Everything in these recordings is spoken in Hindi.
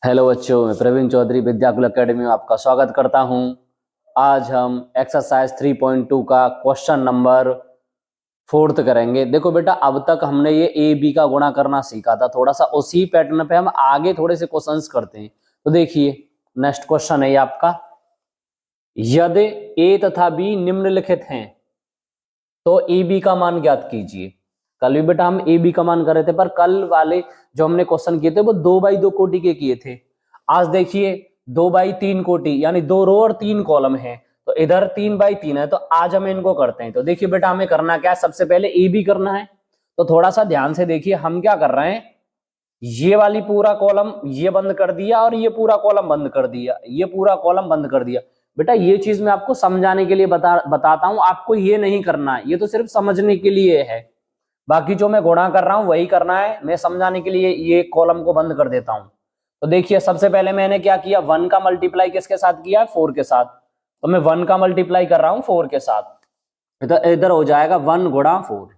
हेलो बच्चों, मैं प्रवीण चौधरी विद्याकुल एकेडमी में आपका स्वागत करता हूं। आज हम एक्सरसाइज 3.2 का क्वेश्चन नंबर 4 करेंगे। देखो बेटा, अब तक हमने ये ए बी का गुणा करना सीखा था। थोड़ा सा उसी पैटर्न पे हम आगे थोड़े से क्वेश्चंस करते हैं। तो देखिए, नेक्स्ट क्वेश्चन है ये आपका, यदि ए तथा बी निम्नलिखित हैं तो ए बी का मान ज्ञात कीजिए। कल भी बेटा हम ए बी का मान कर रहे थे, पर कल वाले जो हमने क्वेश्चन किए थे वो 2x2 कोटि के किए थे। आज देखिए 2x3 कोटि, यानी 2 रो और 3 कॉलम है, तो इधर 3x3 है। तो आज हम इनको करते हैं। तो देखिए बेटा, हमें करना क्या है, सबसे पहले ए बी करना है। तो थोड़ा सा ध्यान से देखिए, हम क्या कर रहे हैं, ये वाली पूरा कॉलम ये बंद कर दिया और ये पूरा कॉलम बंद कर दिया, ये पूरा कॉलम बंद कर दिया। बेटा ये चीज मैं आपको समझाने के लिए बताता हूं, आपको ये नहीं करना है, ये तो सिर्फ समझने के लिए है। बाकी जो मैं गुणा कर रहा हूं वही करना है। मैं समझाने के लिए ये कॉलम को बंद कर देता हूं। तो देखिए, सबसे पहले मैंने क्या किया, 1 का मल्टीप्लाई किसके साथ किया, 4 के साथ। तो मैं 1 का मल्टीप्लाई कर रहा हूं 4 के साथ। इधर हो जाएगा 1 गुणा 4।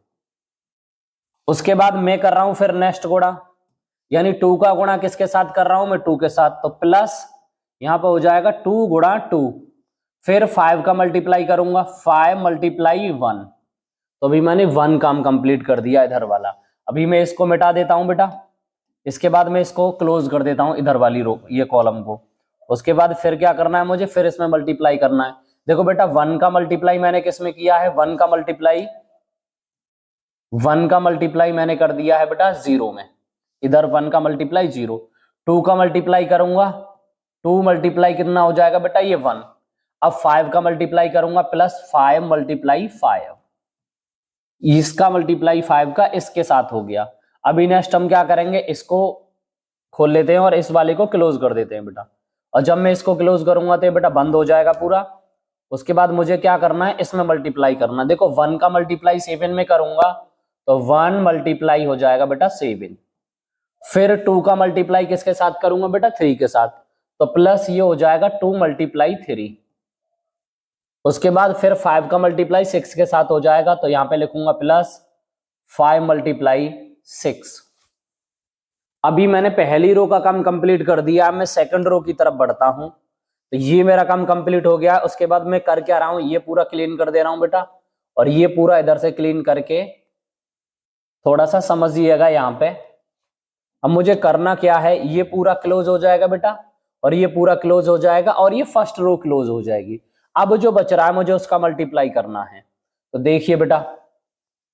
उसके बाद मैं कर रहा हूं फिर नेक्स्ट गुणा, यानी 2 का गुणा किसके साथ कर रहा हूं मैं, 2 के साथ। तो प्लस यहां पर हो जाएगा 2 गुणा 2। फिर 5 का मल्टीप्लाई करूंगा, 5 मल्टीप्लाई 1। तो अभी मैंने 1 काम कंप्लीट कर दिया इधर वाला। अभी मैं इसको मिटा देता हूं बेटा। इसके बाद मैं इसको क्लोज कर देता हूं, इधर वाली रो ये कॉलम को। उसके बाद फिर क्या करना है मुझे, फिर इसमें मल्टीप्लाई करना है। देखो बेटा, 1 का मल्टीप्लाई मैंने किसमें किया है, 1 का मल्टीप्लाई मैंने कर दिया है बेटा 0 में। इधर 1 का मल्टीप्लाई 0। 2 का मल्टीप्लाई करूंगा, 2 मल्टीप्लाई कितना हो जाएगा बेटा, ये 1। अब 5 का मल्टीप्लाई करूंगा, प्लस 5 मल्टीप्लाई 5। इसका मल्टीप्लाई 5 का इसके साथ हो गया। अभी नेक्स्ट हम क्या करेंगे, इसको खोल लेते हैं और इस वाले को क्लोज कर देते हैं बेटा। और जब मैं इसको क्लोज करूंगा तो बेटा बंद हो जाएगा पूरा। उसके बाद मुझे क्या करना है, इसमें मल्टीप्लाई करना। देखो 1 का मल्टीप्लाई 7 में करूंगा तो 1 मल्टीप्लाई हो जाएगा बेटा 7। फिर 2 का मल्टीप्लाई किसके साथ करूंगा बेटा, 3 के साथ। तो प्लस ये हो जाएगा 2 मल्टीप्लाई 3। उसके बाद फिर 5 का मल्टीप्लाई 6 के साथ हो जाएगा, तो यहां पे लिखूंगा प्लस 5 मल्टीप्लाई 6। अभी मैंने पहली रो का काम कंप्लीट कर दिया, अब मैं सेकंड रो की तरफ बढ़ता हूं। तो ये मेरा काम कंप्लीट हो गया। उसके बाद मैं कर क्या रहा हूं, ये पूरा क्लीन कर दे रहा हूं बेटा, और ये पूरा इधर से क्लीन करके थोड़ा सा समझिएगा यहां पे। अब मुझे करना क्या है, ये पूरा क्लोज हो जाएगा बेटा, और ये पूरा क्लोज हो जाएगा, और ये फर्स्ट रो क्लोज हो जाएगी। अब जो बच रहा है मुझे उसका मल्टीप्लाई करना है। तो देखिए बेटा,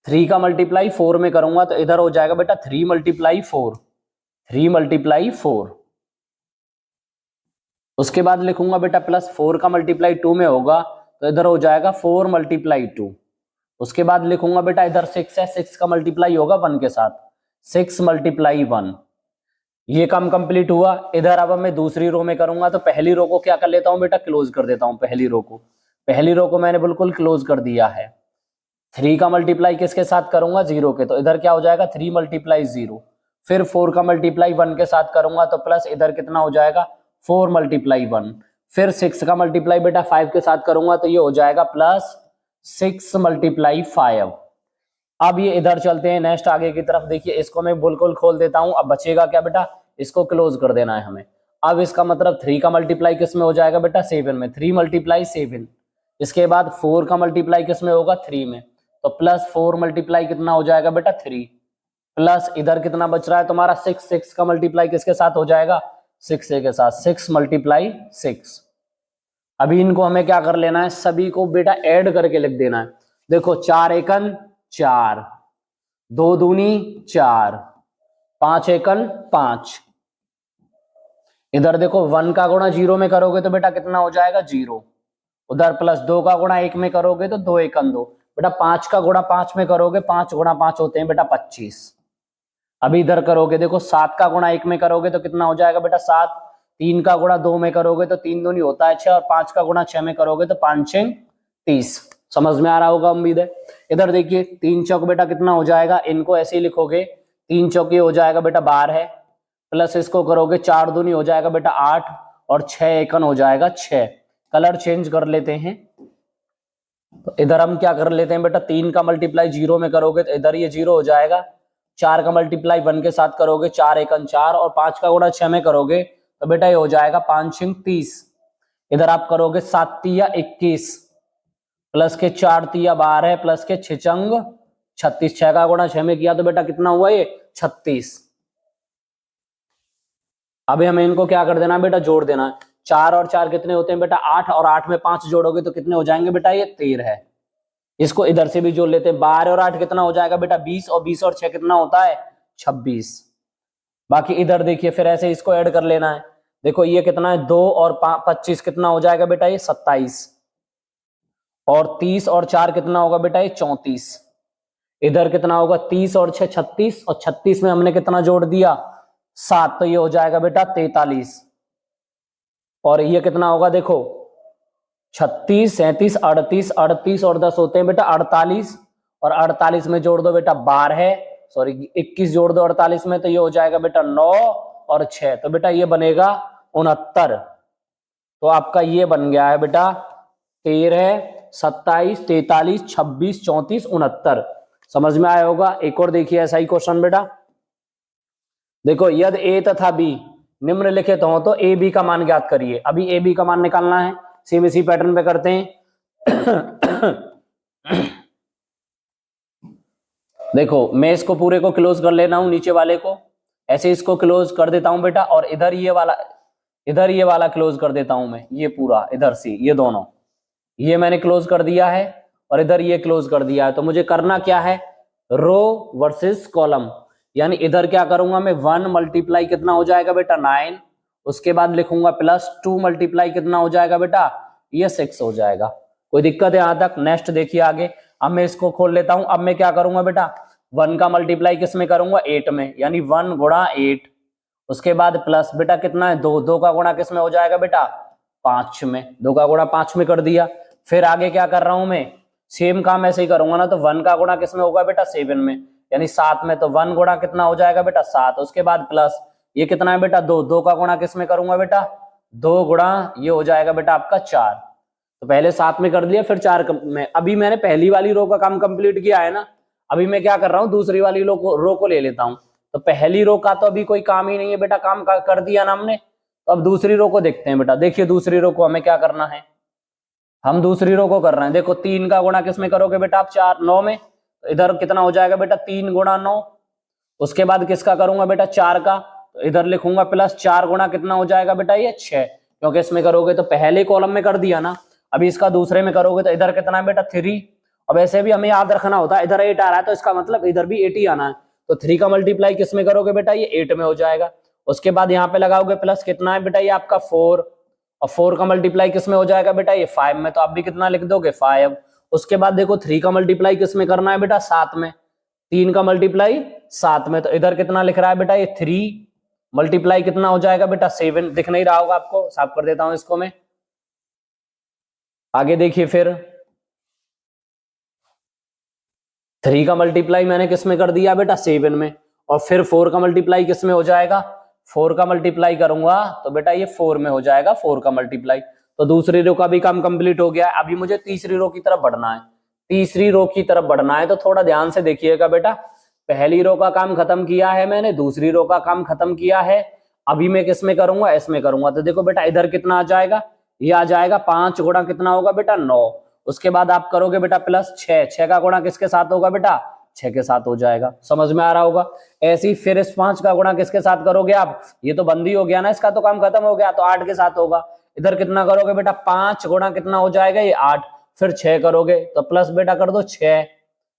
3 का मल्टीप्लाई 4 में करूंगा तो इधर हो जाएगा बेटा 3 मल्टीप्लाई 4, 3 मल्टीप्लाई 4। उसके बाद लिखूंगा बेटा प्लस 4 का मल्टीप्लाई 2 में होगा, तो इधर हो जाएगा 4 मल्टीप्लाई 2। उसके बाद लिखूंगा बेटा इधर 6 है, 6 का मल्टीप्लाई होगा 1 के साथ, 6 मल्टीप्लाई 1। ये काम कंप्लीट हुआ। इधर अब मैं दूसरी रो में करूंगा, तो पहली रो को क्या कर लेता हूं बेटा, क्लोज कर देता हूं। पहली रो को मैंने बिल्कुल क्लोज कर दिया है। 3 का मल्टीप्लाई किसके साथ करूंगा, 0 के। तो इधर क्या हो जाएगा 3 मल्टीप्लाई 0। फिर 4 का मल्टीप्लाई 1 के साथ करूंगा, तो प्लस इधर कितना हो जाएगा 4 मल्टीप्लाई 1। फिर 6 का मल्टीप्लाई बेटा 5 के साथ करूंगा, तो ये हो जाएगा प्लस 6 मल्टीप्लाई 5। अब ये इधर चलते हैं नेक्स्ट आगे की तरफ। देखिए इसको मैं बिल्कुल खोल देता हूं। अब बचेगा क्या बेटा, इसको क्लोज कर देना है हमें। अब इसका मतलब 3 का मल्टीप्लाई किस में हो जाएगा बेटा, 7 में, 3 मल्टीप्लाई 7। इसके बाद 4 का मल्टीप्लाई किस में होगा, 3 में। तो प्लस 4 मल्टीप्लाई कितना हो जाएगा बेटा 3। प्लस इधर कितना बच रहा है तुम्हारा 6, 6 का मल्टीप्लाई किसके साथ हो जाएगा, 6 के साथ, 6 मल्टीप्लाई 6। अभी इनको हमें क्या कर लेना है, सभी को बेटा ऐड करके लिख देना है। देखो 4 एकन 4, 2 दूनी 4, 5 एकन 5। इधर देखो 1 का गुणा 0 में करोगे तो बेटा कितना हो जाएगा 0। उधर प्लस 2 का गुणा 1 में करोगे तो 2 एकन 2। बेटा 5 का गुणा 5 में करोगे, 5 गुणा 5 होते हैं बेटा 25। अभी इधर करोगे, देखो 7 का गुणा 1 में करोगे तो कितना हो जाएगा बेटा 7। 3 का गुणा 2 में करोगे तो 3 दूनी होता है 6, और 5 का गुणा 6 में करोगे तो 5 6 30। समझ में आ रहा होगा उम्मीद है। इधर देखिए 3 चौक बेटा कितना हो जाएगा, इनको ऐसे ही लिखोगे, 3 चौक ये हो जाएगा बेटा 12 है। प्लस इसको करोगे 4 दूनी हो जाएगा बेटा 8, और 6 एकन हो जाएगा 6। कलर चेंज कर लेते हैं। तो इधर हम क्या कर लेते हैं बेटा, 3 का मल्टीप्लाई 0 में करोगे तो इधर ये 0 हो जाएगा। 4 का मल्टीप्लाई 1 के साथ करोगे, 4 एकन 4, और 5 का गुणा 6 में करोगे तो बेटा ये हो जाएगा 5 छिंग 30। इधर आप करोगे 7 तिया 21 प्लस के 4 तिया 12 प्लस के 6 चंग 36। 6 का गुणा 6 में किया तो बेटा कितना हुआ ये 36। अभी हमें इनको क्या कर देना है बेटा, जोड़ देना है। 4 और 4 कितने होते हैं बेटा 8, और 8 में 5 जोड़ोगे तो कितने हो जाएंगे बेटा ये 13 है। इसको इधर से भी जोड़ लेते हैं। 12 और 8 कितना हो जाएगा बेटा 20, और 20 और 6 कितना होता है 26। बाकी इधर देखिए फिर ऐसे इसको ऐड कर लेना है। देखो ये कितना है 2 और 25 कितना हो जाएगा बेटा ये 27, और 30 और 4 कितना होगा बेटा ये 34। इधर कितना होगा 30 और 6 36, और 36 में हमने कितना जोड़ दिया 7, तो ये हो जाएगा बेटा 43। और ये कितना होगा देखो 36 37 38, 38 और 10 होते हैं बेटा 48, और 48 में जोड़ दो बेटा 12, सॉरी 21 जोड़ दो 48 में, तो ये हो जाएगा बेटा 9 और 6, तो बेटा ये बनेगा 69। तो आपका ये बन गया है बेटा 13 27 43 26 34 69। समझ में आया होगा। एक और देखिए ऐसा ही क्वेश्चन बेटा, देखो यदि ए तथा बी निम्नलिखित हो तो ए बी का मान ज्ञात करिए। अभी ए बी का मान निकालना है, सेम इसी पैटर्न पे करते हैं। देखो मैं इसको पूरे को क्लोज कर लेना हूं, नीचे वाले को ऐसे इसको क्लोज कर देता हूं बेटा, और इधर ये वाला क्लोज कर देता हूं मैं, ये पूरा इधर से ये दोनों ये मैंने क्लोज कर दिया है, और इधर ये क्लोज कर दिया है। तो मुझे करना क्या है, रो वर्सेस कॉलम, यानी इधर क्या करूंगा मैं 1 मल्टीप्लाई कितना हो जाएगा बेटा 9, उसके बाद लिखूंगा +2 मल्टीप्लाई कितना हो जाएगा बेटा ये 6 हो जाएगा। कोई दिक्कत है यहां तक? नेक्स्ट देखिए आगे, अब मैं इसको खोल लेता हूं। अब मैं क्या करूंगा बेटा 1 का मल्टीप्लाई किस में करूंगा 8 में, यानी 1 गुणा 8, उसके बाद प्लस बेटा कितना है 2, 2 का गुणा किस में हो जाएगा बेटा 5 में, 2 का गुणा 5 में कर दिया। फिर आगे क्या कर रहा हूं मैं, सेम काम ऐसे ही करूंगा ना, तो 1 का गुणा किस में होगा बेटा 7 में, यानी 7 में, तो 1 गुणा कितना हो जाएगा बेटा 7, उसके बाद प्लस ये कितना है बेटा 2, 2 का गुणा किस में करूंगा बेटा 2 गुणा ये हो जाएगा बेटा आपका 4। तो पहले 7 में कर दिया, फिर 4 में। अभी मैंने पहली वाली रो का काम कंप्लीट किया है ना, अभी मैं क्या कर रहा हूं दूसरी वाली रो को ले लेता हूं। तो पहली रो का तो अभी कोई काम ही नहीं है बेटा, काम कर दिया ना हमने। तो अब दूसरी रो को देखते हैं बेटा। देखिए दूसरी रो को हमें क्या करना है, हम दूसरी रो को कर रहे हैं। देखो 3 का गुणा किस में करोगे बेटा आप 4 9 में, तो इधर कितना हो जाएगा बेटा 3 गुणा 9, उसके बाद किसका करूंगा बेटा 4 का, तो इधर लिखूंगा प्लस 4 गुणा कितना हो जाएगा बेटा ये 6, क्योंकि इसमें करोगे तो पहले कॉलम में कर दिया ना, अभी इसका दूसरे में करोगे तो इधर कितना है बेटा 3। अब ऐसे भी हमें याद रखना होता है, इधर 8 आ रहा है तो इसका मतलब इधर भी 8 ही आना है। तो 3 का मल्टीप्लाई किस में करोगे बेटा ये 8 में हो जाएगा। उसके बाद यहाँ पे लगाओगे प्लस कितना है बेटा ये आपका 4, और 4 का मल्टीप्लाई किस में हो जाएगा बेटा ये 5 में, तो आप भी कितना लिख दोगे 5। उसके बाद देखो 3 का मल्टीप्लाई किस में करना है बेटा 7 में, 3 का मल्टीप्लाई 7 में, तो इधर कितना लिख रहा है बेटा ये 3 मल्टीप्लाई कितना हो जाएगा बेटा 7। दिख नहीं रहा होगा आपको, साफ कर देता हूं इसको मैं। आगे देखिए फिर 3 का मल्टीप्लाई मैंने किस में कर दिया बेटा 7 में, और फिर 4 का मल्टीप्लाई किस में हो जाएगा 4 का मल्टीप्लाई करूंगा तो बेटा ये 4 में हो जाएगा 4 का मल्टीप्लाई। तो दूसरी रो का भी काम कंप्लीट हो गया। अभी मुझे तीसरी रो की तरफ बढ़ना है। तीसरी रो की तरफ बढ़ना है तो थोड़ा ध्यान से देखिएगा बेटा। पहली रो का काम खत्म किया है मैंने, दूसरी रो का काम खत्म किया है, अभी मैं किस में करूंगा इसमें करूंगा। तो देखो बेटा इधर कितना आ जाएगा, ये आ जाएगा 5 गुणा कितना होगा बेटा 9, उसके बाद आप करोगे बेटा प्लस 6, 6 का गुणा किसके साथ होगा बेटा 6 के साथ हो जाएगा। समझ में आ रहा होगा। ऐसे ही फिर इस 5 का गुणा किसके साथ करोगे आप, ये तो बंद ही हो गया ना, इसका तो काम खत्म हो गया, तो 8 के साथ होगा। इधर कितना करोगे बेटा 5 गुणा कितना हो जाएगा ये 8, फिर 6 करोगे तो प्लस बेटा कर दो 6,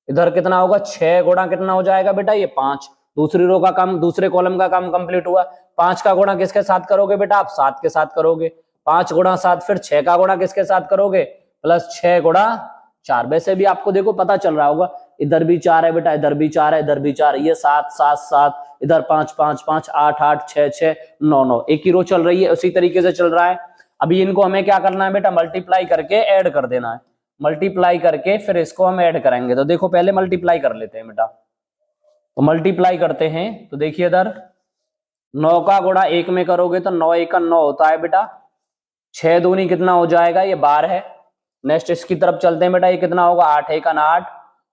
इधर कितना होगा 6 गुणा कितना हो जाएगा बेटा ये 5। दूसरी रो का काम, दूसरे कॉलम का काम कंप्लीट हुआ। 5 का गुणा किसके साथ करोगे बेटा आप 7 के साथ करोगे, 5 गुणा 7, फिर 6 का गुणा किसके साथ करोगे प्लस 6 गुणा 4। वैसे भी आपको देखो पता चल रहा होगा, इधर भी 4 है बेटा, इधर भी 4 है, इधर भी 4, ये 7 7 7, इधर 5 5 5, 8 8, 6 6, 9 9, एक ही रो चल रही है, उसी तरीके से चल रहा है। अभी इनको हमें क्या करना है बेटा मल्टीप्लाई करके ऐड कर देना है, मल्टीप्लाई करके फिर इसको हम ऐड करेंगे। तो देखो पहले मल्टीप्लाई कर लेते हैं बेटा, तो मल्टीप्लाई करते हैं। तो देखिए इधर 9 का गुणा 1 में करोगे तो 9 1 का 9 होता है बेटा, 6 दूनी कितना हो जाएगा ये 12 है। नेक्स्ट इसकी तरफ चलते हैं बेटा, ये कितना होगा 8 1 का 8,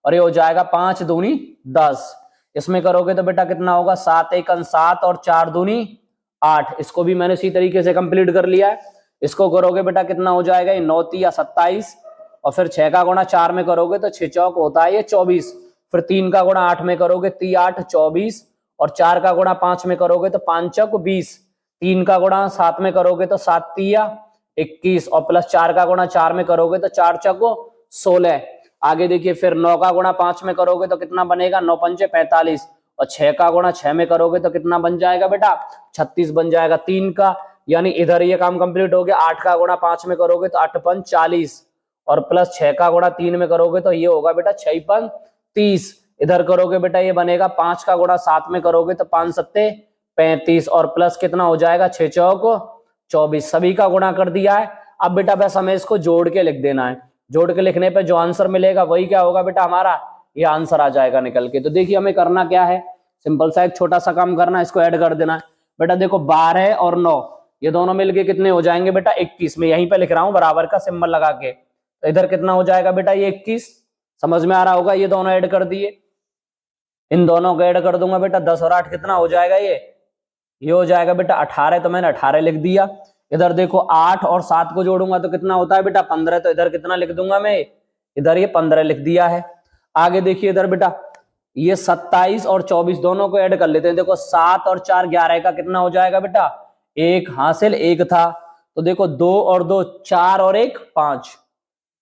और ये हो जाएगा 5 दूनी 10। इसमें करोगे तो बेटा कितना होगा 7 1 7, और 4 दूनी 8, इसको भी मैंने इसी तरीके से कंप्लीट कर लिया है। इसको करोगे बेटा कितना हो जाएगा, ये 9 या 27, और फिर 6 का गुणा 4 में करोगे तो 6 चौक होता है ये 24, फिर 3 का गुणा 8 में करोगे 3 8 24, और 4 का गुणा 5 में करोगे तो 5 चौक 20, 3 का गुणा 7 में करोगे तो 7 तिया 21, और प्लस 4 का गुणा 4 में करोगे तो 4 चौक 16। आगे देखिए फिर 9 का गुणा 5 में करोगे तो कितना बनेगा, 9 पंचे 45, और 6 का गुणा 6 में करोगे तो कितना बन जाएगा बेटा, 36 बन जाएगा। 3 का, यानी इधर ये काम कंप्लीट हो गया। 8 का गुणा 5 में करोगे तो 8 पंच 40, और प्लस 6 का गुणा 3 में करोगे तो ये होगा बेटा 6 पंच 30। इधर करोगे बेटा ये बनेगा 5 का गुणा 7 में करोगे तो 5 सत्ते 35, और प्लस कितना हो जाएगा 6 चौक 24। सभी का गुणा कर दिया है। अब बेटा बस हमें इसको जोड़ के लिख देना है। जोड़ के लिखने पे जो आंसर मिलेगा वही क्या होगा बेटा, हमारा ये आंसर आ जाएगा निकल के। तो देखिए हमें करना क्या है, सिंपल सा एक छोटा सा काम करना है, इसको ऐड कर देना है। बेटा देखो 12 और 9 ये दोनों मिलके कितने हो जाएंगे बेटा 21। में यहीं पे लिख रहा हूं बराबर का सिंबल लगा के। तो इधर कितना हो जाएगा बेटा ये 21, समझ में आ रहा होगा। ये दोनों ऐड कर दिए, इन दोनों को ऐड कर दूंगा बेटा 10 और 8 कितना हो जाएगा, ये हो जाएगा बेटा 18। तो मैंने 18 लिख दिया। इधर देखो 8 और 7 को जोड़ूंगा तो कितना होता है बेटा 15। तो इधर कितना लिख दूंगा मैं, इधर ये 15 लिख दिया है। आगे देखिए इधर बेटा ये 27 और 24 दोनों को ऐड कर लेते हैं। देखो 7 और 4 11 का कितना हो जाएगा बेटा, 1 हासिल 1 था। तो देखो 2 और 2 4 और 1 5,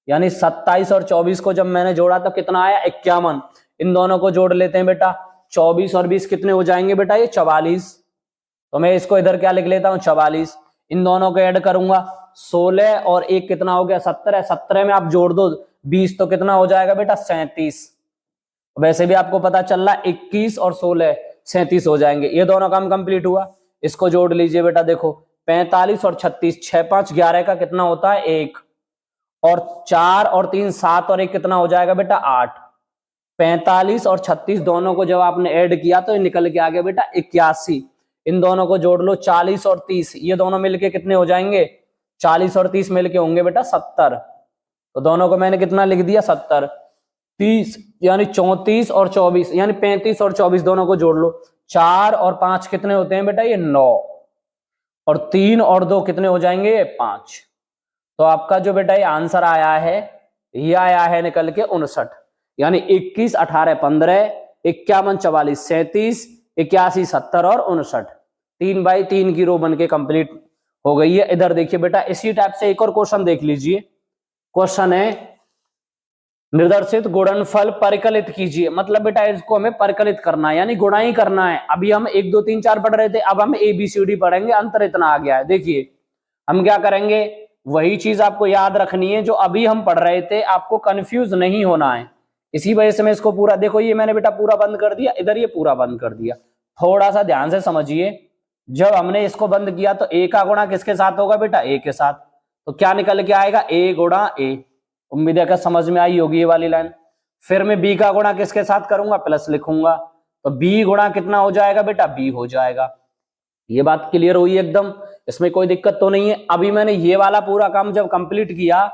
यानी 27 और 24 को जब मैंने जोड़ा तो कितना आया 51। इन दोनों को जोड़ लेते हैं बेटा, 24 और 20 कितने हो जाएंगे बेटा ये 44। तो मैं इसको इधर क्या लिख लेता हूं 44। इन दोनों को ऐड करूंगा 16 और 1 कितना हो गया 17। 17 में आप जोड़ दो 20 तो कितना हो जाएगा बेटा 37। वैसे भी आपको पता चल रहा 21 और 16 37 हो जाएंगे। ये दोनों काम कंप्लीट हुआ। इसको जोड़ लीजिए बेटा, देखो 45 और 36 6 5 11 का कितना होता है 1, और 4 और 3 7 और 1 कितना हो जाएगा बेटा 8। 45 और 36 दोनों को जब आपने ऐड किया तो निकल के आ गया बेटा 81। इन दोनों को जोड़ लो 40 और 30, ये दोनों मिलके कितने हो जाएंगे 40 और 30 मिलके होंगे बेटा 70। तो दोनों को मैंने कितना लिख दिया 70। 30 यानी 34 और 24 यानी 35 और 24 दोनों को जोड़ लो। 4 और 5 कितने होते हैं बेटा ये 9, और 3 और 2 कितने हो जाएंगे ये 5। तो आपका जो बेटा ये आंसर आया है, ये आया है निकल के 59। यानी 21 18 15 51 44 37 81 70 और 59। 3 बाई 3 की रो बन के कंप्लीट हो गई है। इधर देखिए बेटा इसी टाइप से एक और क्वेश्चन देख लीजिए। क्वेश्चन है निर्देशित गुणनफल परिकलित कीजिए। मतलब बेटा इसको हमें परिकलित करना है, यानी गुणा ही करना है। अभी हम 1 2 3 4 पढ़ रहे थे, अब हम ABCD पढ़ेंगे। अंतर इतना आ गया है। देखिए हम क्या करेंगे, वही चीज आपको याद रखनी है जो अभी हम पढ़ रहे थे, आपको कंफ्यूज नहीं होना है। इसी वजह से मैं इसको पूरा, देखो ये मैंने बेटा पूरा बंद कर दिया, इधर ये पूरा बंद कर दिया। थोड़ा सा ध्यान से समझिए, जब हमने इसको बंद किया तो A का गुणा किसके साथ होगा बेटा A के साथ। तो क्या निकल के आएगा A गुणा A। उम्मीद है कि समझ में आई होगी ये वाली लाइन। फिर मैं B का गुणा किसके साथ करूंगा, प्लस लिखूंगा। तो B गुणा कितना हो जाएगा बेटा B हो जाएगा। ये बात क्लियर हुई एकदम, इसमें कोई दिक्कत तो नहीं है। अभी मैंने ये वाला पूरा काम जब कंप्लीट किया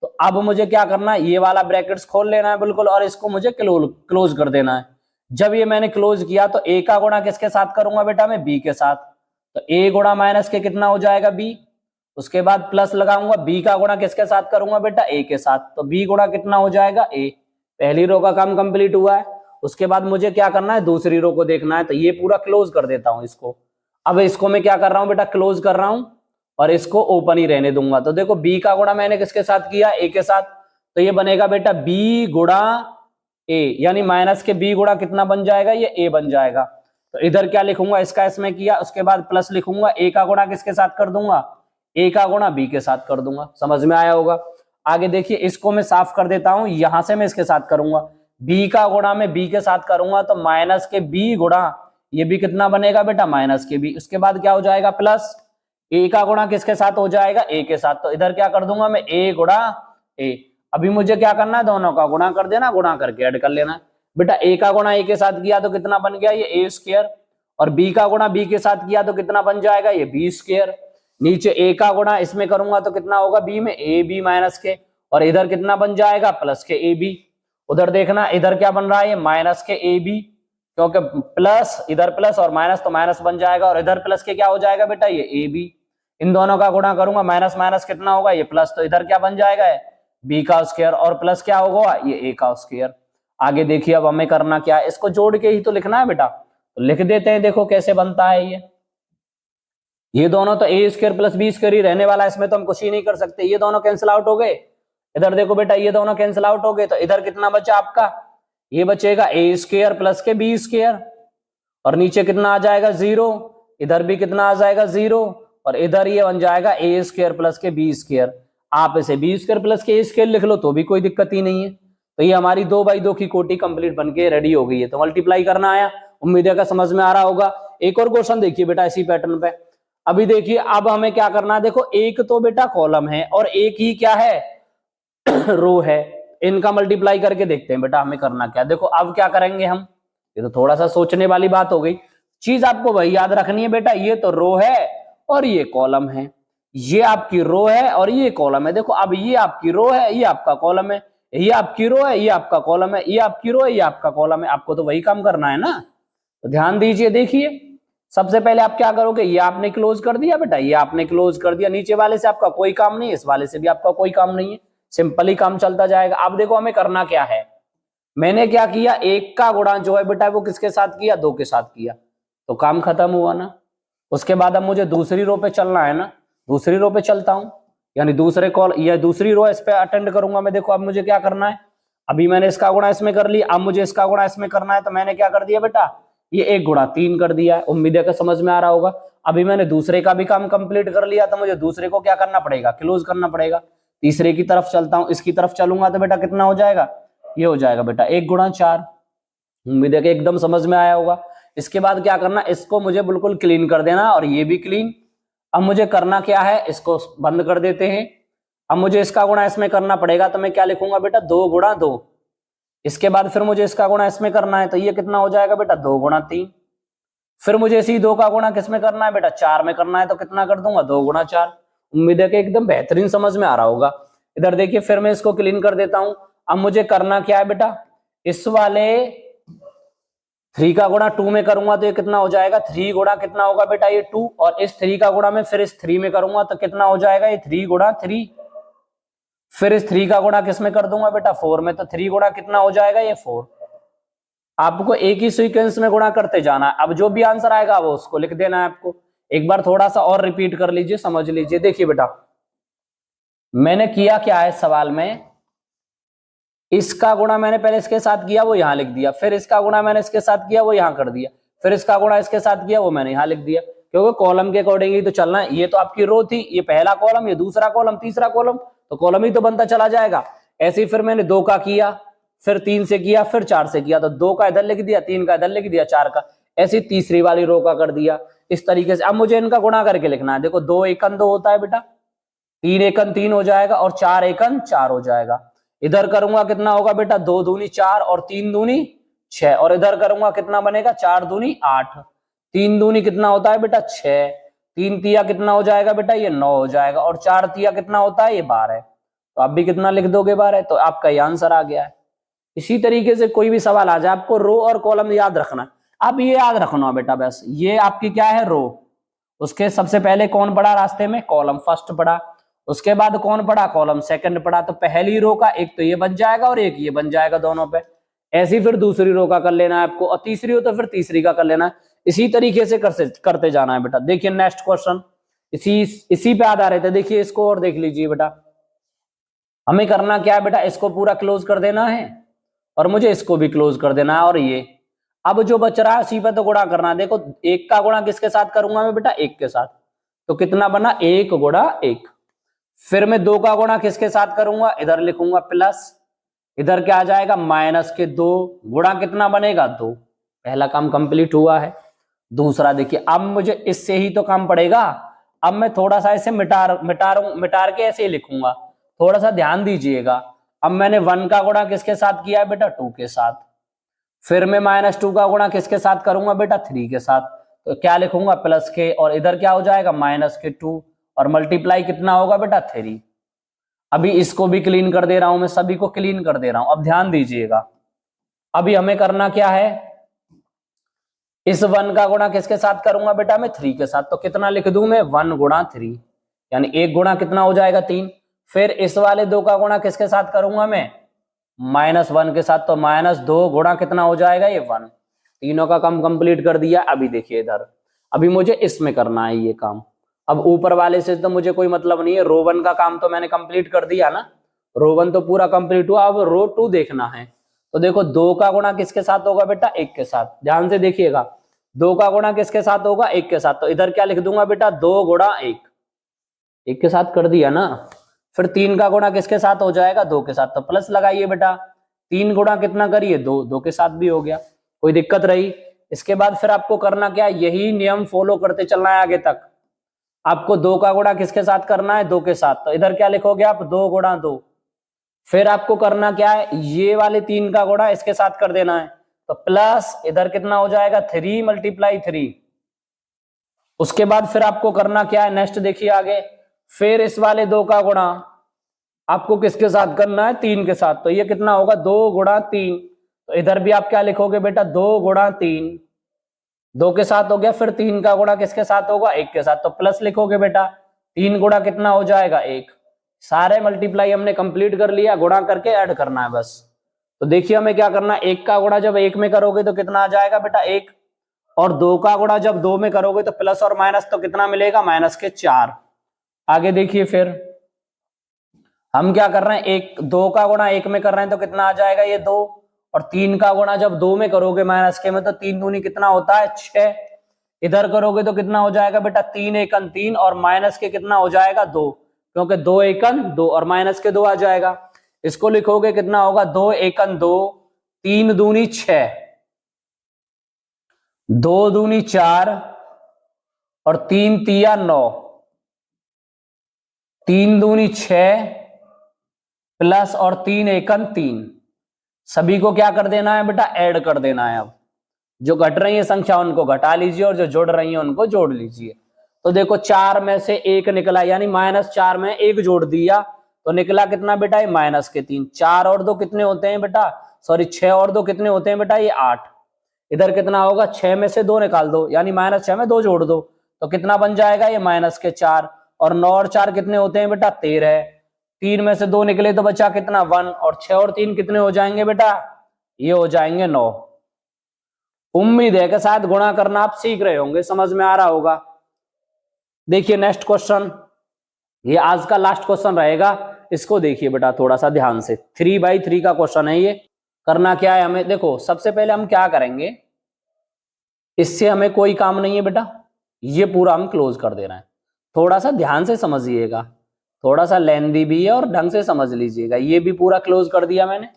तो अब मुझे क्या करना है, ये वाला ब्रैकेट्स खोल लेना है बिल्कुल, और इसको मुझे क्लोज कर देना है। जब ये मैंने क्लोज किया तो A का गुणा किसके साथ करूंगा बेटा मैं B के साथ। तो A गुणा माइनस के कितना हो जाएगा B, उसके बाद प्लस लगाऊंगा। B का गुणा किसके साथ करूंगा बेटा A के साथ। तो B गुणा कितना हो जाएगा A। पहली रो का काम कंप्लीट हुआ है। उसके बाद मुझे क्या करना है, दूसरी रो को देखना है। तो ये पूरा क्लोज कर देता हूं इसको। अब इसको मैं क्या कर रहा हूं बेटा, क्लोज कर रहा हूं और इसको ओपन ही रहने दूंगा। तो देखो B का गुणा मैंने किसके साथ किया A के साथ। तो ये बनेगा बेटा B गुणा A, यानी माइनस के B गुणा कितना बन जाएगा, ये A बन जाएगा। तो इधर क्या लिखूंगा, इसका इसमें किया, उसके बाद प्लस लिखूंगा। A का गुणा किसके साथ कर दूंगा, A का गुणा B के साथ कर दूंगा। समझ में आया होगा। आगे देखिए इसको मैं साफ कर देता हूं, यहां से मैं इसके साथ करूंगा। B का गुणा मैं B के साथ करूंगा तो माइनस के B गुणा ये भी कितना बनेगा बेटा माइनस के B। उसके बाद क्या हो जाएगा प्लस A का गुणा किसके साथ हो जाएगा A के साथ। तो इधर क्या कर दूंगा मैं A गुणा A। अभी मुझे क्या करना है, दोनों का गुणा कर देना, गुणा करके ऐड कर लेना है बेटा। A का गुणा A के साथ किया तो कितना बन गया ये A स्क्वायर, और B का गुणा B के साथ किया तो कितना बन जाएगा ये B स्क्वायर। नीचे A का गुणा इसमें करूंगा तो कितना होगा B में AB माइनस के, और इधर कितना बन जाएगा प्लस के AB। उधर देखना इधर क्या बन रहा है, ये माइनस के AB, क्योंकि प्लस इधर प्लस और माइनस तो माइनस बन जाएगा, और इधर प्लस के क्या हो जाएगा बेटा ये ए बी। इन दोनों का गुणा करूंगा, माइनस माइनस कितना होगा ये प्लस, तो इधर क्या बन जाएगा बी का स्क्वायर और प्लस क्या होगा ये ए का स्क्वायर। आगे देखिए अब हमें करना क्या है, इसको जोड़ के ही तो लिखना है बेटा, तो लिख देते हैं। देखो कैसे बनता है ये दोनों तो ए स्क्वायर प्लस बी स्क्वायर ही रहने वाला है, इसमें तो हम कुछ ही नहीं कर सकते। ये दोनों कैंसिल आउट हो गए, इधर देखो बेटा ये दोनों कैंसिल आउट हो गए, तो इधर कितना बचा आपका, ये बचेगा ए स्क्वायर प्लस के बी स्क्वायर, और नीचे कितना आ जाएगा 0, इधर भी कितना आ जाएगा 0, और इधर ये बन जाएगा ए स्क्वायर प्लस के बी स्क्वायर। आप इसे बी स्क्वायर प्लस के ए स्क्वायर लिख लो तो भी कोई दिक्कत ही नहीं है। तो ये हमारी 2/2 की कोटि कंप्लीट बनके रेडी हो गई है। तो मल्टीप्लाई करना आया, उम्मीद है कि समझ में आ रहा होगा। एक और क्वेश्चन देखिए बेटा इसी पैटर्न पे। अभी देखिए अब हमें क्या करना है, देखो एक तो बेटा कॉलम है और एक ही क्या है रो है, इनका मल्टीप्लाई करके देखते हैं बेटा हमें करना क्या। देखो अब क्या करेंगे हम, ये तो थोड़ा सा सोचने वाली बात हो गई। चीज आपको वही याद रखनी है बेटा, ये तो रो है और ये कॉलम है, ये आपकी रो है और ये कॉलम है। देखो अब ये आपकी रो है, ये आपका कॉलम है, ये आपकी रो है, ये आपका कॉलम है, ये आपकी रो है, ये आपका कॉलम है। आपको तो वही काम करना है ना, तो ध्यान दीजिए। देखिए सबसे पहले आप क्या करोगे, ये आपने क्लोज कर दिया बेटा, ये आपने क्लोज कर दिया, नीचे वाले से आपका कोई काम नहीं है, इस वाले से भी आपका कोई काम नहीं है, सिंपल ही काम चलता जाएगा। अब देखो हमें करना क्या है, मैंने क्या किया, एक का गुणा जो है बेटा वो किसके साथ किया, 2 के साथ किया, तो काम खत्म हुआ ना। उसके बाद अब मुझे दूसरी रो पे चलना है ना, दूसरी रो पे चलता हूं, यानी दूसरे कॉल या दूसरी रो इस पे अटेंड करूंगा मैं। देखो अब मुझे क्या करना है, अभी मैंने इसका गुणा इसमें कर लिया, अब मुझे इसका गुणा इसमें करना है, तो मैंने क्या कर दिया बेटा, ये 1 गुणा 3 कर दिया है। उम्मीद है कि समझ में आ रहा होगा। अभी मैंने दूसरे का भी काम कंप्लीट कर लिया, तो मुझे दूसरे को क्या करना पड़ेगा, क्लोज करना पड़ेगा। तीसरे की तरफ चलता हूं, इसकी तरफ चलूंगा तो बेटा कितना हो जाएगा, ये हो जाएगा बेटा 1 गुणा 4। उम्मीद है कि एकदम समझ में आया होगा। इसके बाद क्या करना, इसको मुझे बिल्कुल क्लीन कर देना और ये भी क्लीन। अब मुझे करना क्या है, इसको बंद कर देते हैं। अब मुझे इसका गुणा इसमें करना पड़ेगा, तो मैं क्या लिखूंगा बेटा, 2 गुणा 2। इसके बाद फिर मुझे इसका गुणा इसमें करना है, तो ये कितना हो जाएगा बेटा, 2 गुणा 3। फिर मुझे इसी 2 का गुणा किसमें करना है बेटा, 4 में करना है, तो कितना कर दूंगा, 2 गुणा 4। उम्मीद है कि एकदम बेहतरीन समझ में आ रहा होगा। इधर देखिए फिर मैं इसको क्लीन कर देता हूं। अब मुझे करना क्या है बेटा, इस वाले 3 का गुणा 2 में करूंगा तो ये कितना हो जाएगा, 3 गुणा कितना होगा बेटा ये 2, और इस 3 का गुणा मैं फिर इस 3 में करूंगा तो कितना हो जाएगा ये 3 गुणा 3। फिर इस 3 का गुणा किस में कर दूंगा बेटा, 4 में, तो 3 गुणा कितना हो जाएगा ये 4। आपको एक ही सीक्वेंस में गुणा करते जाना है। अब जो भी आंसर आएगा वो उसको लिख देना है आपको। एक बार थोड़ा सा और रिपीट कर लीजिए, समझ लीजिए। देखिए बेटा मैंने किया क्या है सवाल में, इसका गुणा मैंने पहले इसके साथ किया वो यहां लिख दिया, फिर इसका गुणा मैंने इसके साथ किया वो यहां कर दिया, फिर इसका गुणा इसके साथ किया वो मैंने यहां लिख दिया, क्योंकि कॉलम के अकॉर्डिंग ही तो चलना है। ये तो आपकी रो थी, ये पहला कॉलम, ये दूसरा कॉलम, तीसरा कॉलम, तो कॉलम ही तो बनता चला जाएगा। ऐसे ही फिर मैंने 2 का किया, फिर 3 से किया, फिर 4 से किया, तो 2 का इधर लिख दिया, 3 का इधर लिख दिया, 4 का, ऐसी तीसरी वाली रो का कर दिया इस तरीके से। अब मुझे इनका गुणा करके लिखना है। देखो 2 एकन 2 होता है बेटा, 3 एकन 3 हो जाएगा, और 4 एकन 4 हो जाएगा। इधर करूंगा कितना होगा बेटा, 2 दूनी 4 और 3 दूनी 6, और इधर करूंगा कितना बनेगा, 4 दूनी 8, 3 दूनी कितना होता है बेटा 6, 3 तिया कितना हो जाएगा बेटा ये 9 हो जाएगा, और 4 तिया कितना होता है ये 12। तो आप भी कितना लिख दोगे 12, तो आपका ये आंसर आ गया है। इसी तरीके से कोई भी सवाल आ जाए आपको रो और कॉलम याद रखना। अब ये याद रखना बेटा, बस ये आपकी क्या है रो, उसके सबसे पहले कौन पड़ा रास्ते में, कॉलम फर्स्ट पड़ा, उसके बाद कौन पड़ा, कॉलम सेकंड पड़ा। तो पहली रो का एक तो ये बन जाएगा और एक ये बन जाएगा दोनों पे। ऐसी फिर दूसरी रो का कर लेना है आपको, और तीसरी हो तो फिर तीसरी का कर लेना है। इसी तरीके से करते जाना है बेटा। देखिए नेक्स्ट क्वेश्चन इसी पे आधारित है। देखिए इसको और देख लीजिए बेटा, हमें करना क्या है बेटा, इसको पूरा क्लोज कर देना है और मुझे इसको भी क्लोज कर देना है, और ये अब जो बच रहा है उसी पे तो गुणा करना है। देखो 1 का गुणा किसके साथ करूंगा मैं बेटा, 1 के साथ, तो कितना बना 1 गुणा 1। फिर मैं 2 का गुणा किसके साथ करूंगा, इधर लिखूंगा प्लस, इधर क्या आ जाएगा माइनस के 2, गुणा कितना बनेगा 2। पहला काम कंप्लीट हुआ है। दूसरा देखिए अब मुझे इससे ही तो काम पड़ेगा। अब मैं थोड़ा सा इसे मिटार के ऐसे ही लिखूंगा, थोड़ा सा ध्यान दीजिएगा। अब मैंने 1 का गुणा किसके साथ किया है बेटा, 2 के साथ। फिर मैं -2 का गुणा किसके साथ करूंगा बेटा, 3 के साथ। तो क्या लिखूंगा प्लस के, और इधर क्या हो जाएगा -2, और मल्टीप्लाई कितना होगा बेटा 3। अभी इसको भी क्लीन कर दे रहा हूं मैं, सभी को क्लीन कर दे रहा हूं। अब ध्यान दीजिएगा, अभी हमें करना क्या है, इस 1 का गुणा किसके साथ करूंगा बेटा मैं 3 के साथ, तो कितना लिख दूं मैं 1 गुणा 3, यानी 1 गुणा कितना हो जाएगा 3। फिर इस वाले 2 का गुणा किसके साथ करूंगा मैं -1 के साथ, तो -2 गुणा कितना हो जाएगा ये 1। तीनों का काम कंप्लीट कर दिया। अभी देखिए इधर, अभी मुझे इसमें करना है ये काम। अब ऊपर वाले से तो मुझे कोई मतलब नहीं है, रो 1 का काम तो मैंने कंप्लीट कर दिया ना, रो 1 तो पूरा कंप्लीट हुआ, अब रो 2 देखना है। तो देखो 2 का गुणा किसके साथ होगा बेटा 1 के साथ, ध्यान से देखिएगा 2 का गुणा किसके साथ होगा 1 के साथ, तो इधर क्या लिख दूंगा बेटा 2 गुणा 1, 1 के साथ कर दिया ना। फिर 3 का गुणा किसके साथ हो जाएगा 2 के साथ, तो प्लस लगाइए बेटा, 3 गुणा कितना करिए 2, 2 के साथ भी हो गया, कोई दिक्कत रही। इसके बाद फिर आपको करना क्या, यही नियम फॉलो करते चलना है आगे तक। आपको 2 का गुणा किसके साथ करना है 2 के साथ, तो इधर क्या लिखोगे आप 2 गुणा 2। फिर आपको करना क्या है, ये वाले 3 का गुणा इसके साथ कर देना है, तो प्लस इधर कितना हो जाएगा 3 × 3। उसके बाद फिर आपको करना क्या है, नेक्स्ट देखिए आगे, फिर इस वाले 2 का गुणा आपको किसके साथ करना है 3 के साथ, तो ये कितना होगा 2 गुणा 3। तो इधर भी आप क्या लिखोगे बेटा 2 गुणा 3, 2 के साथ हो गया। फिर 3 का गुणा किसके साथ होगा 1 के साथ, तो प्लस लिखोगे बेटा, 3 गुणा कितना हो जाएगा 1। सारे मल्टीप्लाई हमने कंप्लीट कर लिया, गुणा करके ऐड करना है बस। तो देखिए हमें क्या करना है, 1 का गुणा जब 1 में करोगे तो कितना आ जाएगा बेटा 1, और 2 का गुणा जब 2 में करोगे तो प्लस और माइनस, तो कितना मिलेगा -4। आगे देखिए फिर हम क्या कर रहे हैं, 2 का गुणा 1 में कर रहे हैं तो कितना आ जाएगा ये 2, और 3 का गुणा जब 2 में करोगे माइनस के में, तो 3 दूनी कितना होता है 6। इधर करोगे तो कितना हो जाएगा बेटा 3 एकन 3, और माइनस के कितना हो जाएगा 2, क्योंकि 2 एकन 2 और माइनस के 2 आ जाएगा। इसको लिखोगे कितना होगा 2 एकन 2, 3 दूनी 6, 2 दूनी 4, और 3 तिया 9, 3 दूनी 6 प्लस और 3 एकन 3। सभी को क्या कर देना है बेटा ऐड कर देना है। अब जो घट रही है संख्या उनको घटा लीजिए, और जो जोड़ रही है उनको जोड़ लीजिए। तो देखो 4 में से 1 निकला, यानी -4 में 1 जोड़ दिया तो निकला कितना बेटा ये -3। 4 और 2 कितने होते हैं बेटा, सॉरी 6 और 2 कितने होते हैं बेटा ये 8। इधर कितना होगा 6 में से 2 निकाल दो, यानी -6 में 2 जोड़ दो, तो कितना बन जाएगा ये -4। और 9 और 4 कितने होते हैं बेटा 13। 3 में से 2 निकले तो बचा कितना 1, और 6 और 3 कितने हो जाएंगे बेटा, ये हो जाएंगे 9। उम्मीद है कि शायद गुणा करना आप सीख रहे होंगे, समझ में आ रहा होगा। देखिए नेक्स्ट क्वेश्चन, ये आज का लास्ट क्वेश्चन रहेगा, इसको देखिए बेटा थोड़ा सा ध्यान से। 3/3 का क्वेश्चन है ये। करना क्या है हमें, देखो सबसे पहले हम क्या करेंगे, इससे हमें कोई काम नहीं है बेटा, ये पूरा हम क्लोज कर दे रहे हैं। थोड़ा सा ध्यान से समझिएगा, थोड़ा सा लेंदी भी है और ढंग से समझ लीजिएगा। ये भी पूरा क्लोज कर दिया मैंने,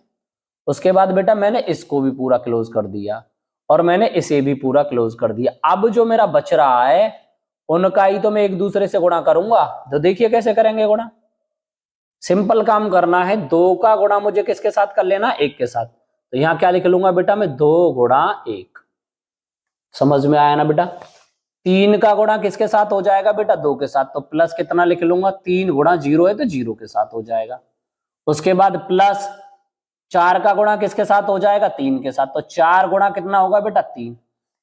उसके बाद बेटा मैंने इसको भी पूरा क्लोज कर दिया, और मैंने इसे भी पूरा क्लोज कर दिया। अब जो मेरा बच रहा है उनका ही तो मैं एक दूसरे से गुणा करूंगा। तो देखिए कैसे करेंगे गुणा, सिंपल काम करना है। 2 का गुणा मुझे किसके साथ कर लेना 1 के साथ, तो यहां क्या लिख लूंगा बेटा मैं 2 गुणा 1। समझ में आया ना बेटा। 3 का गुणा किसके साथ हो जाएगा बेटा 2 के साथ, तो प्लस कितना लिख लूंगा 3 गुणा 0 है तो 0 के साथ हो जाएगा। उसके बाद प्लस 4 का गुणा किसके साथ हो जाएगा 3 के साथ, तो 4 गुणा कितना होगा बेटा 3।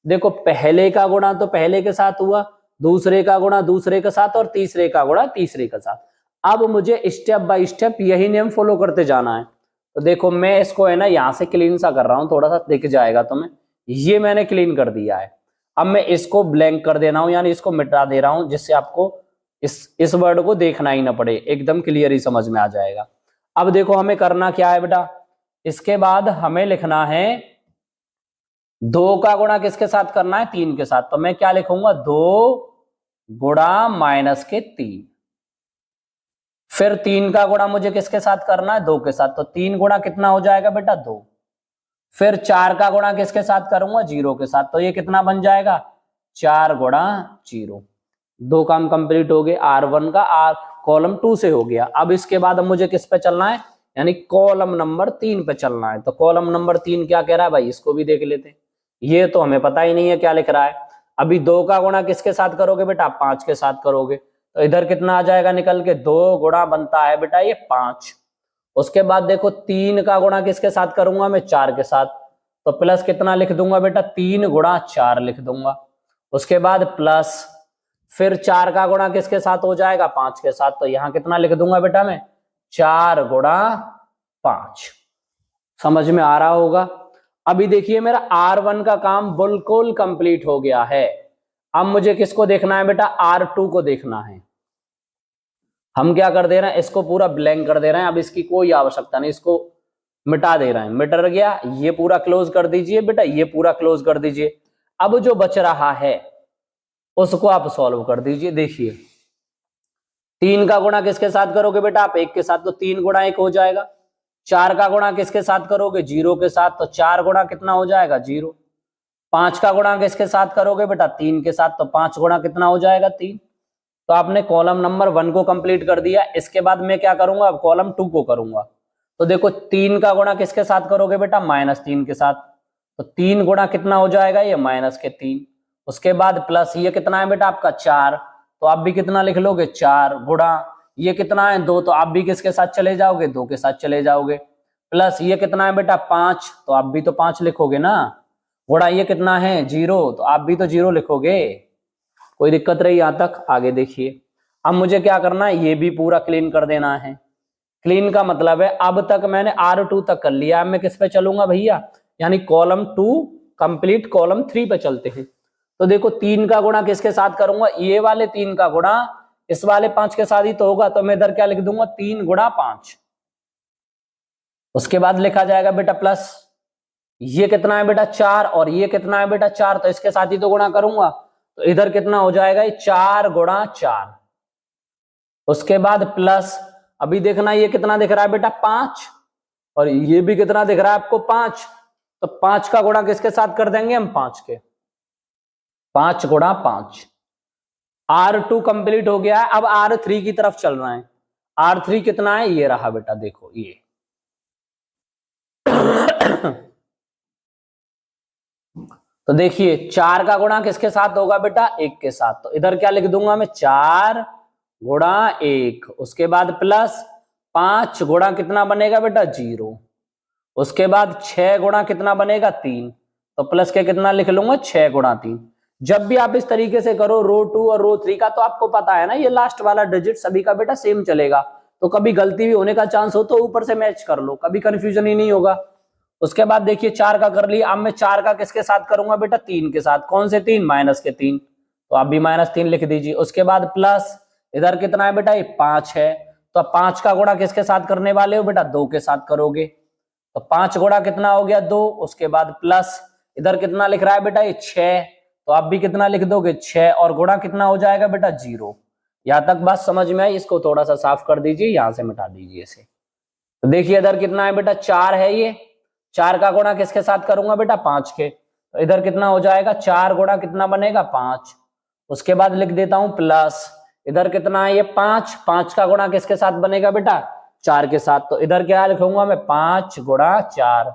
देखो पहले का गुणा तो पहले के साथ हुआ, दूसरे का गुणा दूसरे के साथ, और तीसरे का गुणा तीसरे के साथ। अब मुझे स्टेप बाय स्टेप यही नियम फॉलो करते जाना है। तो देखो मैं इसको है ना यहां से क्लीन सा कर रहा हूं, थोड़ा सा दिख जाएगा तुम्हें। ये मैंने क्लीन कर दिया है। अब मैं इसको ब्लैंक कर दे रहा हूं, यानी इसको मिटा दे रहा हूं, जिससे आपको इस वर्ड को देखना ही ना पड़े, एकदम क्लियर ही समझ में आ जाएगा। अब देखो हमें करना क्या है बेटा, इसके बाद हमें लिखना है 2 का गुणा किसके साथ करना है 3 के साथ, तो मैं क्या लिखूंगा 2 गुणा -3। फिर 3 का गुणा मुझे किसके साथ करना है 2 के साथ, तो 3 गुणा कितना हो जाएगा बेटा 2। फिर 4 का गुणा किसके साथ करूंगा 0 के साथ, तो ये कितना बन जाएगा 4 गुणा 0। 2 काम कंप्लीट हो गए। R1 का R कॉलम 2 से हो गया। अब इसके बाद मुझे किस पे चलना है, यानी कॉलम नंबर 3 पे चलना है। तो कॉलम नंबर 3 क्या कह रहा है भाई, इसको भी देख लेते। ये तो हमें पता ही नहीं है क्या लिख रहा है। अभी 2 का गुणा किसके साथ करोगे बेटा 5 के साथ करोगे, तो इधर कितना आ जाएगा निकल के 2 गुणा बनता है बेटा ये 5। उसके बाद देखो 3 का गुणा किसके साथ करूंगा मैं 4 के साथ, तो प्लस कितना लिख दूंगा बेटा, 3 गुणा 4 लिख दूंगा। उसके बाद प्लस फिर 4 का गुणा किसके साथ हो जाएगा, 5 के साथ। तो यहां कितना लिख दूंगा बेटा मैं, 4 गुणा 5। समझ में आ रहा होगा। अभी देखिए मेरा R1 का काम बिल्कुल कंप्लीट हो गया है। अब मुझे किसको देखना है बेटा, R2 को देखना है। हम क्या कर दे रहे हैं, इसको पूरा ब्लैंक कर दे रहे हैं। अब इसकी कोई आवश्यकता नहीं, इसको मिटा दे रहे हैं। मिट गया, ये पूरा क्लोज कर दीजिए बेटा, ये पूरा क्लोज कर दीजिए। अब जो बच रहा है उसको आप सॉल्व कर दीजिए। देखिए 3 का गुणा किसके साथ करोगे बेटा आप, 1 के साथ। तो 3 गुणा 1 हो जाएगा। 4 का गुणा किसके साथ करोगे, 0 के साथ। तो 4 गुणा कितना हो जाएगा, 0। 5 का गुणा किसके साथ करोगे बेटा, 3 के साथ। तो 5 गुणा कितना हो जाएगा, 3। तो आपने कॉलम नंबर 1 को कंप्लीट कर दिया। इसके बाद मैं क्या करूंगा, अब कॉलम 2 को करूंगा। तो देखो 3 का गुणा किसके साथ करोगे बेटा, -3 के साथ। तो 3 गुणा कितना हो जाएगा, ये -3। उसके बाद प्लस ये कितना है बेटा आपका, 4। तो आप भी कितना लिख लोगे, 4 गुणा ये कितना है, 2। तो आप भी किसके साथ चले जाओगे, 2 के साथ चले जाओगे। प्लस ये कितना है बेटा, 5। तो आप भी तो 5 लिखोगे ना। गुणा ये कितना है, 0। तो आप भी तो 0 लिखोगे। कोई दिक्कत रही यहां तक, आगे देखिए। अब मुझे क्या करना है, ये भी पूरा क्लीन कर देना है। क्लीन का मतलब है अब तक मैंने R2 तक कर लिया। अब मैं किस पे चलूंगा भैया, यानी कॉलम 2 कंप्लीट, कॉलम 3 पे चलते हैं। तो देखो 3 का गुणा किसके साथ करूंगा, ये वाले 3 का गुणा इस वाले 5 के साथ ही तो होगा। तो मैं इधर क्या लिख दूंगा, 3 गुणा 5। उसके बाद लिखा जाएगा बेटा प्लस ये कितना है बेटा, 4। और ये कितना है बेटा, 4। तो इसके साथ ही तो गुणा करूंगा। तो इधर कितना हो जाएगा, ये 4 गुणा 4। उसके बाद प्लस अभी देखना ये कितना दिख रहा है बेटा, 5। और ये भी कितना दिख रहा है आपको, 5। तो 5 का गुणा किसके साथ कर देंगे हम, 5 के। 5 गुणा 5। R2 कंप्लीट हो गया है। अब R3 की तरफ चल रहे हैं। R3 कितना है, ये रहा बेटा, देखो ये तो देखिए 4 का गुणा किसके साथ होगा बेटा, 1 के साथ। तो इधर क्या लिख दूंगा मैं, 4 गुणा 1। उसके बाद प्लस 5 गुणा कितना बनेगा बेटा, 0। उसके बाद 6 गुणा कितना बनेगा, 3। तो प्लस के कितना लिख लूंगा, 6 गुणा 3। जब भी आप इस तरीके से करो रो 2 और रो 3 का, तो आपको पता है ना ये लास्ट वाला डिजिट सभी का बेटा सेम चलेगा। तो कभी गलती भी होने का चांस हो तो ऊपर से मैच कर लो, कभी कंफ्यूजन ही नहीं होगा। उसके बाद देखिए 4 का कर लिया। अब मैं 4 का किसके साथ करूंगा बेटा, 3 के साथ। कौन से 3, -3। तो आप भी -3 लिख दीजिए। उसके बाद प्लस इधर कितना है बेटा, ये 5 है। तो 5 का गुणा किसके साथ करने वाले हो बेटा, 2 के साथ करोगे। तो 5 गुणा कितना हो गया, 2। उसके बाद प्लस इधर कितना लिख रहा है बेटा, ये 6। तो आप भी कितना लिख दोगे, 6। और गुणा कितना हो जाएगा बेटा, 0। यहां तक बात समझ में आई। इसको थोड़ा सा साफ कर दीजिए, यहां से मिटा दीजिए इसे। तो देखिए इधर कितना है बेटा, 4 है। ये 4 का गुणा किसके साथ करूंगा बेटा, 5 के। तो इधर कितना हो जाएगा, 4 गुणा कितना बनेगा, 5। उसके बाद लिख देता हूं प्लस इधर कितना है, ये 5। 5 का गुणा किसके साथ बनेगा बेटा, 4 के साथ। तो इधर क्या लिखूंगा मैं, 5 गुणा 4।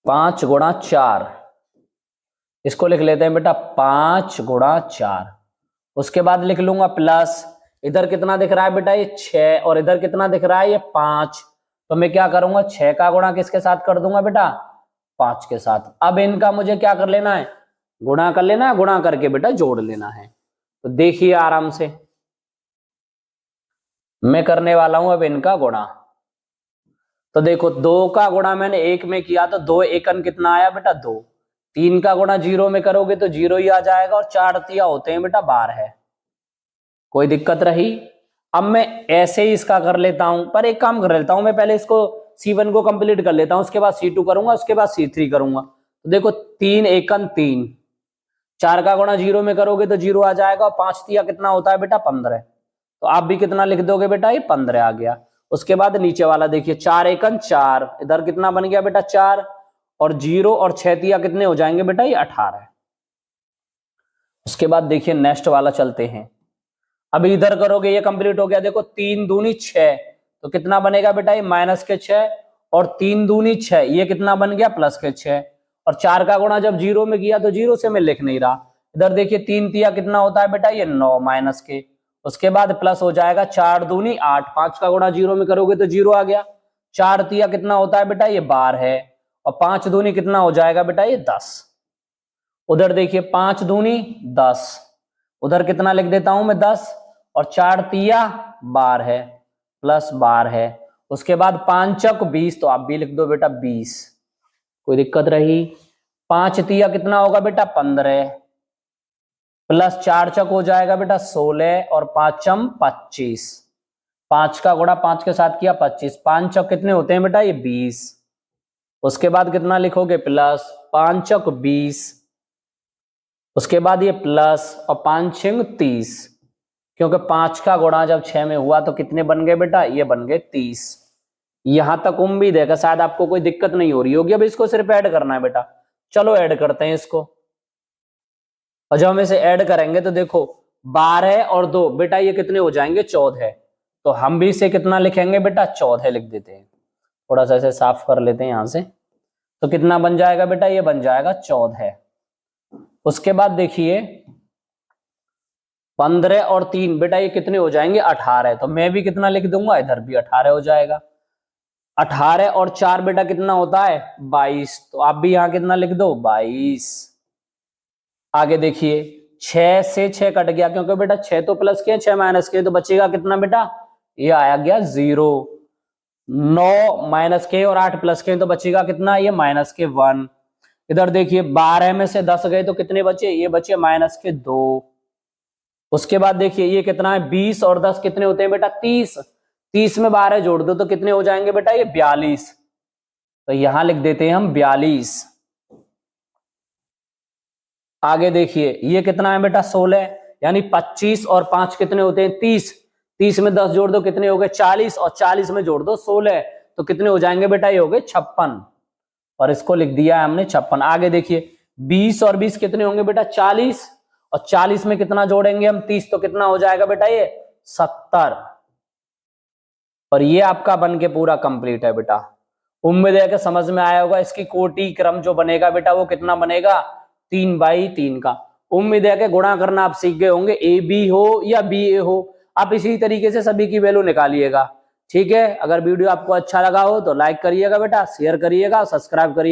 5 गुणा 4 इसको लिख लेते हैं बेटा, 5 गुणा 4। उसके बाद लिख लूंगा प्लस इधर कितना दिख रहा है बेटा, ये 6। और इधर कितना दिख रहा है, ये 5। तो मैं क्या करूंगा, 6 का गुणा किसके साथ कर दूंगा बेटा, 5 के साथ। अब इनका मुझे क्या कर लेना है, गुणा कर लेना है। गुणा करके बेटा जोड़ लेना है। तो देखिए आराम से मैं करने वाला हूं अब इनका गुणा। तो देखो 2 का गुणा मैंने 1 में किया तो 2 एकन कितना आया बेटा, 2। 3 का गुणा 0 में करोगे तो 0 ही आ जाएगा। और 4 तिया होते हैं बेटा 12 है। कोई दिक्कत रही। अब मैं ऐसे ही इसका कर लेता हूं, पर एक काम कर लेता हूं मैं, पहले इसको C1 को कंप्लीट कर लेता हूं, उसके बाद C2 करूंगा, उसके बाद C3 करूंगा। तो देखो 3 एकन 3। 4 का गुणा 0 में करोगे तो 0 आ जाएगा। और 5 तिया कितना होता है बेटा, 15। तो आप भी कितना लिख दोगे बेटा, ये 15 आ गया। उसके बाद नीचे वाला देखिए 4 एकन 4। इधर कितना बन गया बेटा, 4। और 0 और 6 तिया कितने हो जाएंगे बेटा, ये 18। उसके बाद देखिए नेक्स्ट वाला चलते हैं। अभी इधर करोगे, ये कंप्लीट हो गया। देखो 3 दूनी 6। तो कितना बनेगा बेटा, ये -6। और 3 दूनी 6, ये कितना बन गया, +6। और 4 का गुणा जब 0 में किया तो 0 से मैं लिख नहीं रहा। इधर देखिए 3 तिया कितना होता है बेटा, ये 9 -के। उसके बाद प्लस हो जाएगा 4 दूनी 8। 5 का गुणा 0 में करोगे तो 0 आ गया। 4 तिया कितना होता है बेटा, ये 12 है, और 5 दूनी कितना हो जाएगा बेटा, ये 10। उधर देखिए 5 दूनी 10, उधर कितना लिख देता हूं मैं 10, और 4 तिया 12 है, प्लस 12 है। उसके बाद 5 चक 20, तो आप भी लिख दो बेटा 20, कोई दिक्कत रही। 5 तिया कितना होगा बेटा 15, प्लस 4 चक हो जाएगा बेटा 16, और 5 चम 25, 5 का गुणा 5 के साथ किया 25, 5 चक कितने होते हैं बेटा, ये 20। उसके बाद कितना लिखोगे, प्लस 5 चक 20, उसके बाद ये प्लस, और 5 छिंग 30, क्योंकि 5 का गुणा जब 6 में हुआ तो कितने बन गए बेटा, ये बन गए 30। यहां तक उम्मीद है कि शायद आपको कोई दिक्कत नहीं हो रही होगी। अब इसको सिर्फ ऐड करना है बेटा, चलो ऐड करते हैं इसको। और जब हम इसे ऐड करेंगे तो देखो 12 और 2 बेटा ये कितने हो जाएंगे, 14। तो हम भी इसे कितना लिखेंगे बेटा, 14 लिख देते हैं। थोड़ा सा इसे साफ कर लेते हैं यहां से। तो कितना बन जाएगा बेटा, ये बन जाएगा 14। उसके बाद देखिए 15 और 3 बेटा ये कितने हो जाएंगे, 18। तो मैं भी कितना लिख दूंगा, इधर भी 18 हो जाएगा। 18 और 4 बेटा कितना होता है, 22। तो आप भी यहां कितना लिख दो, 22। आगे देखिए 6 से 6 कट गया, क्योंकि बेटा 6 तो प्लस के 6 माइनस के, तो बचेगा कितना बेटा, ये आया गया 0। 9 माइनस के और 8 प्लस के, तो बचेगा कितना, ये माइनस के 1। इधर देखिए 12 में से 10 गए तो कितने बचे, ये बचे माइनस के 2। उसके बाद देखिए ये कितना है, 20 और 10 कितने होते हैं बेटा, 30। 30 में 12 जोड़ दो तो कितने हो जाएंगे बेटा, ये 42। तो यहां लिख देते हैं हम 42। आगे देखिए ये कितना है बेटा, 16, यानी 25 और 5 कितने होते हैं, 30। 30 में 10 जोड़ दो कितने हो गए, 40, और 40 में जोड़ दो 16, तो कितने हो जाएंगे बेटा, ये हो गए 56। और इसको लिख दिया है हमने 56। आगे देखिए 20 और 20 कितने होंगे बेटा, 40, और 40 में कितना जोड़ेंगे हम, 30, तो कितना हो जाएगा बेटा, ये 70। और ये आपका बन के पूरा कंप्लीट है बेटा। उम्मीद है कि समझ में आया होगा। इसकी कोटि क्रम जो बनेगा बेटा वो कितना बनेगा, 3/3 का। उम्मीद है कि गुणा करना आप सीख गए होंगे, ए बी हो या बी ए हो, आप इसी तरीके से सभी की वैल्यू निकालिएगा। ठीक है, अगर वीडियो आपको अच्छा लगा हो तो लाइक करिएगा बेटा, शेयर करिएगा, सब्सक्राइब करिए।